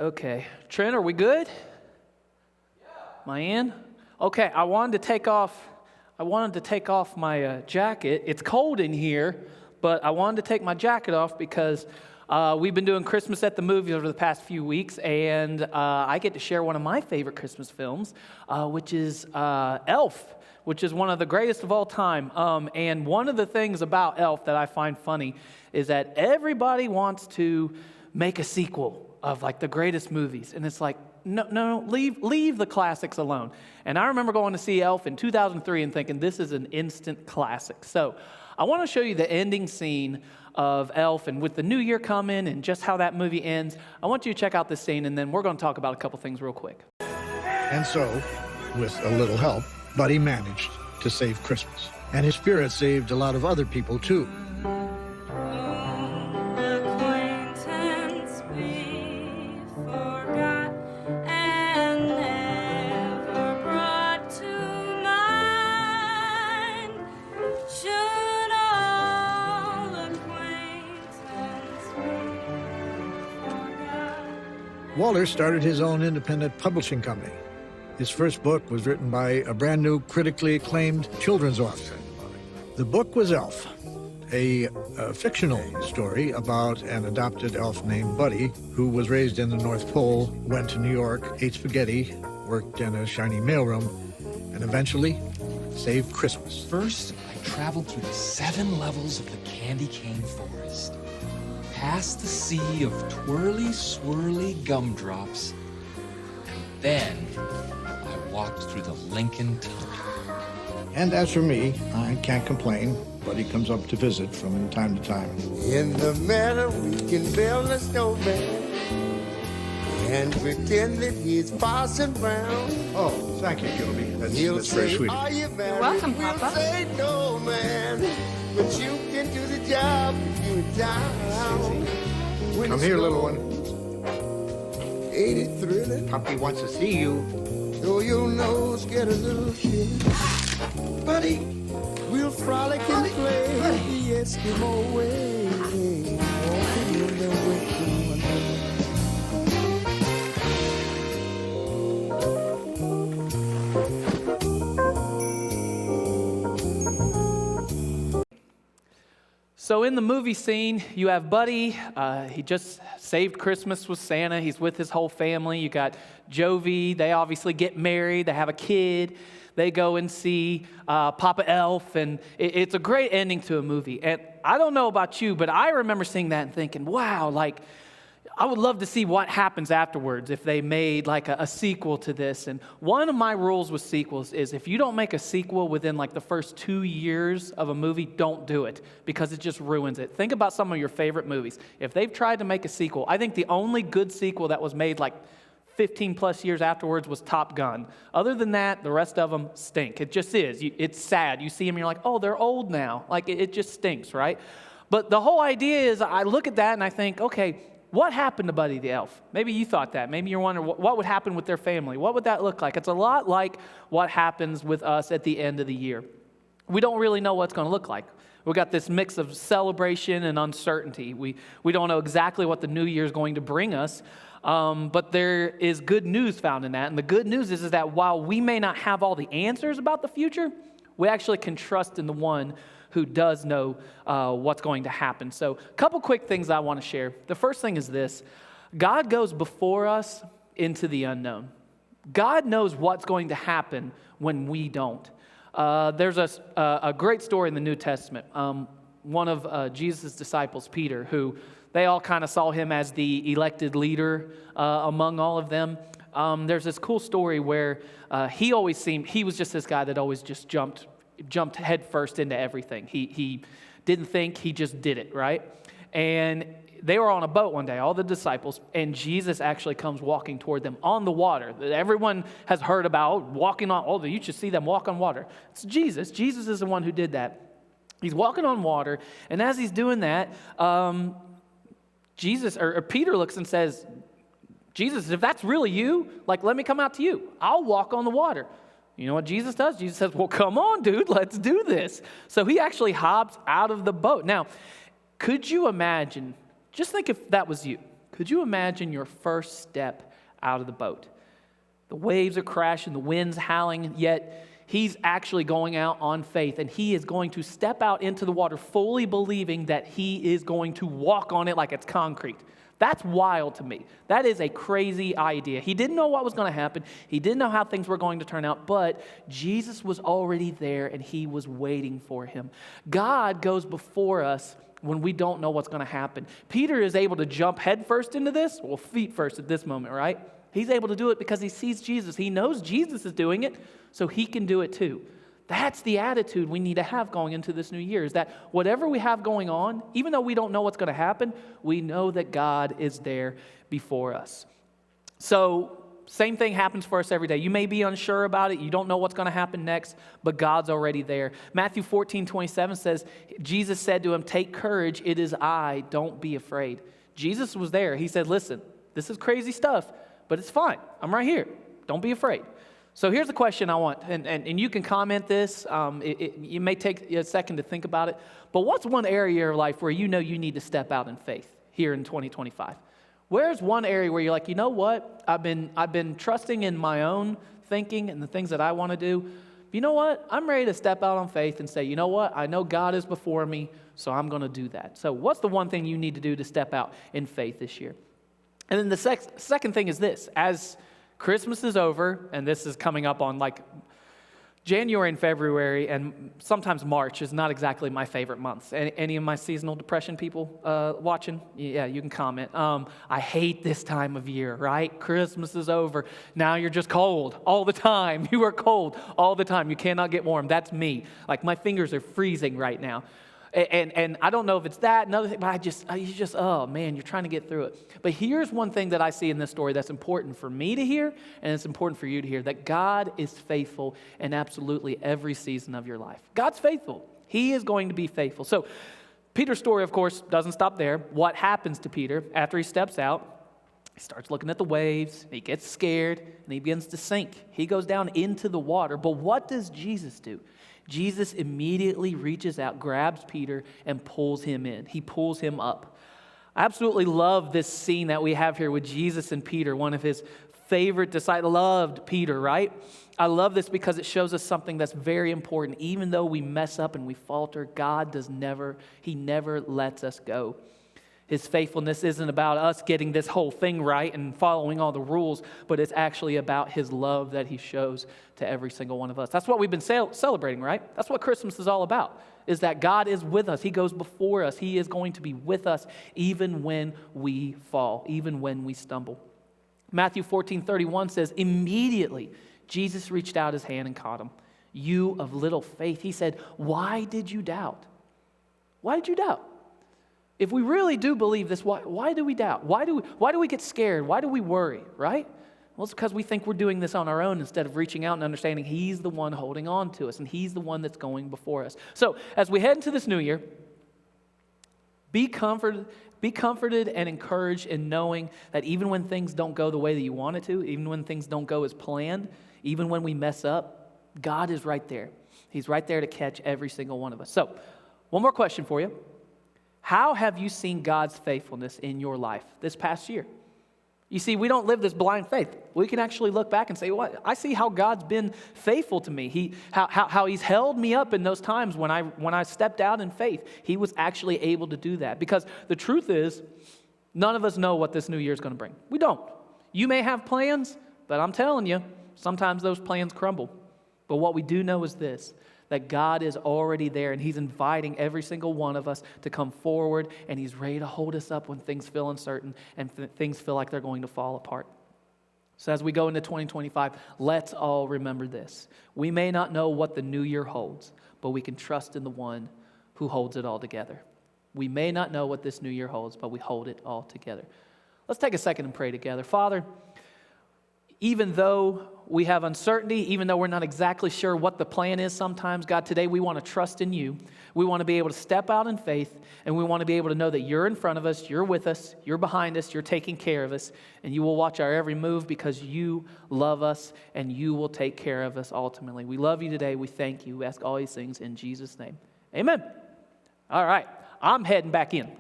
Okay. Trent, are we good? Yeah. Am I in? Okay, I wanted to take off my jacket. It's cold in here, but I wanted to take my jacket off because we've been doing Christmas at the movies over the past few weeks, and I get to share one of my favorite Christmas films, which is Elf, which is one of the greatest of all time. And one of the things about Elf that I find funny is that everybody wants to make a sequel of like the greatest movies, and it's like, no, leave the classics alone. And I remember going to see Elf in 2003 and thinking, this is an instant classic. So I want to show you the ending scene of Elf, and with the new year coming and just how that movie ends, I want you to check out this scene, and then we're going to talk about a couple things real quick. And so, with a little help, Buddy managed to save Christmas. And his spirit saved a lot of other people, too. Walter started his own independent publishing company. His first book was written by a brand new, critically acclaimed children's author. The book was Elf, a fictional story about an adopted elf named Buddy, who was raised in the North Pole, went to New York, ate spaghetti, worked in a shiny mailroom, and eventually saved Christmas. First, I traveled through the 7 levels of the candy cane forest, past the sea of twirly, swirly gumdrops, and then I walked through the Lincoln Tunnel. And as for me, I can't complain. Buddy comes up to visit from time to time. In the meadow, we can build a snowman and pretend that he's Parson Brown. Oh, thank you, Gilby. He'll That's very say, sweet. "Are you married?" welcome, we'll Papa. say, "No, man, but you can do the job if you're in town." When Come it here, little snows, one. Ain't it thrilling? Puppy wants to see you. Though your nose get a little chilly. Buddy. We'll frolic and play the Eskimo way. Walking in the winter So in the movie scene, you have Buddy. He just saved Christmas with Santa. He's with his whole family. You got Jovi. They obviously get married. They have a kid. They go and see Papa Elf, and it's a great ending to a movie. And I don't know about you, but I remember seeing that and thinking, wow, like, I would love to see what happens afterwards if they made like a sequel to this. And one of my rules with sequels is if you don't make a sequel within like the first 2 years of a movie, don't do it because it just ruins it. Think about some of your favorite movies. If they've tried to make a sequel, I think the only good sequel that was made like 15 plus years afterwards was Top Gun. Other than that, the rest of them stink. It just is. It's sad. You see them and you're like, oh, they're old now. Like it just stinks, right? But the whole idea is I look at that and I think, okay, what happened to Buddy the Elf? Maybe you thought that. Maybe you're wondering what would happen with their family. What would that look like? It's a lot like what happens with us at the end of the year. We don't really know what it's going to look like. We've got this mix of celebration and uncertainty. We don't know exactly what the new year is going to bring us, but there is good news found in that. And the good news is that while we may not have all the answers about the future, we actually can trust in the one who does know what's going to happen. So a couple quick things I want to share. The first thing is this. God goes before us into the unknown. God knows what's going to happen when we don't. There's a great story in the New Testament. One of Jesus' disciples, Peter, who they all kind of saw him as the elected leader among all of them. There's this cool story where he was just this guy that always just jumped headfirst into everything. He didn't think, he just did it, right? And they were on a boat one day, all the disciples, and Jesus actually comes walking toward them on the water. Everyone has heard about walking on, you should see them walk on water. It's Jesus. Jesus is the one who did that. He's walking on water, and as he's doing that, Peter looks and says, Jesus, if that's really you, like, let me come out to you. I'll walk on the water. You know what Jesus does? Jesus says, well, come on, dude, let's do this. So he actually hops out of the boat. Now, could you imagine, just think if that was you. Could you imagine your first step out of the boat? The waves are crashing, the wind's howling, yet he's actually going out on faith, and he is going to step out into the water fully believing that he is going to walk on it like it's concrete. That's wild to me. That is a crazy idea. He didn't know what was going to happen. He didn't know how things were going to turn out, but Jesus was already there, and he was waiting for him. God goes before us when we don't know what's going to happen. Peter is able to jump headfirst into this, well, feet first at this moment, right? He's able to do it because he sees Jesus. He knows Jesus is doing it, so he can do it too. That's the attitude we need to have going into this new year, is that whatever we have going on, even though we don't know what's going to happen, we know that God is there before us. So same thing happens for us every day. You may be unsure about it. You don't know what's going to happen next, but God's already there. Matthew 14:27 says, Jesus said to him, "Take courage, it is I, don't be afraid." Jesus was there. He said, listen, this is crazy stuff, but it's fine. I'm right here. Don't be afraid. So here's the question I want, and you can comment this. You may take a second to think about it, but what's one area of your life where you know you need to step out in faith here in 2025? Where's one area where you're like, you know what? I've been trusting in my own thinking and the things that I want to do. You know what? I'm ready to step out on faith and say, you know what? I know God is before me, so I'm going to do that. So what's the one thing you need to do to step out in faith this year? And then the second thing is this. As Christmas is over, and this is coming up on like January and February, and sometimes March is not exactly my favorite months. Any of my seasonal depression people watching? Yeah, you can comment. I hate this time of year, right? Christmas is over. Now you're just cold all the time. You are cold all the time. You cannot get warm. That's me. Like my fingers are freezing right now. And I don't know if it's that, another thing, but oh man, you're trying to get through it. But here's one thing that I see in this story that's important for me to hear, and it's important for you to hear, that God is faithful in absolutely every season of your life. God's faithful. He is going to be faithful. So Peter's story, of course, doesn't stop there. What happens to Peter after he steps out? He starts looking at the waves, he gets scared, and he begins to sink. He goes down into the water. But what does Jesus do? Jesus immediately reaches out, grabs Peter, and pulls him in. He pulls him up. I absolutely love this scene that we have here with Jesus and Peter, one of his favorite disciples. Loved Peter, right? I love this because it shows us something that's very important. Even though we mess up and we falter, God He never lets us go. His faithfulness isn't about us getting this whole thing right and following all the rules, but it's actually about his love that he shows to every single one of us. That's what we've been celebrating, right? That's what Christmas is all about, is that God is with us. He goes before us. He is going to be with us even when we fall, even when we stumble. Matthew 14:31 says, immediately Jesus reached out his hand and caught him. You of little faith. He said, why did you doubt? Why did you doubt? If we really do believe this, why do we doubt? Why do we get scared? Why do we worry, right? Well, it's because we think we're doing this on our own instead of reaching out and understanding he's the one holding on to us and he's the one that's going before us. So as we head into this new year, be comforted and encouraged in knowing that even when things don't go the way that you want it to, even when things don't go as planned, even when we mess up, God is right there. He's right there to catch every single one of us. So one more question for you. How have you seen God's faithfulness in your life this past year? You see, we don't live this blind faith. We can actually look back and say, well, I see how God's been faithful to me. How he's held me up in those times when I stepped out in faith. He was actually able to do that. Because the truth is, none of us know what this new year is going to bring. We don't. You may have plans, but I'm telling you, sometimes those plans crumble. But what we do know is this, that God is already there and he's inviting every single one of us to come forward, and he's ready to hold us up when things feel uncertain and things feel like they're going to fall apart. So as we go into 2025, let's all remember this. We may not know what the new year holds, but we can trust in the one who holds it all together. We may not know what this new year holds, but we hold it all together. Let's take a second and pray together. Father, even though we have uncertainty, even though we're not exactly sure what the plan is sometimes, God, today we want to trust in you. We want to be able to step out in faith, and we want to be able to know that you're in front of us, you're with us, you're behind us, you're taking care of us, and you will watch our every move because you love us and you will take care of us ultimately. We love you today. We thank you. We ask all these things in Jesus' name. Amen. All right. I'm heading back in.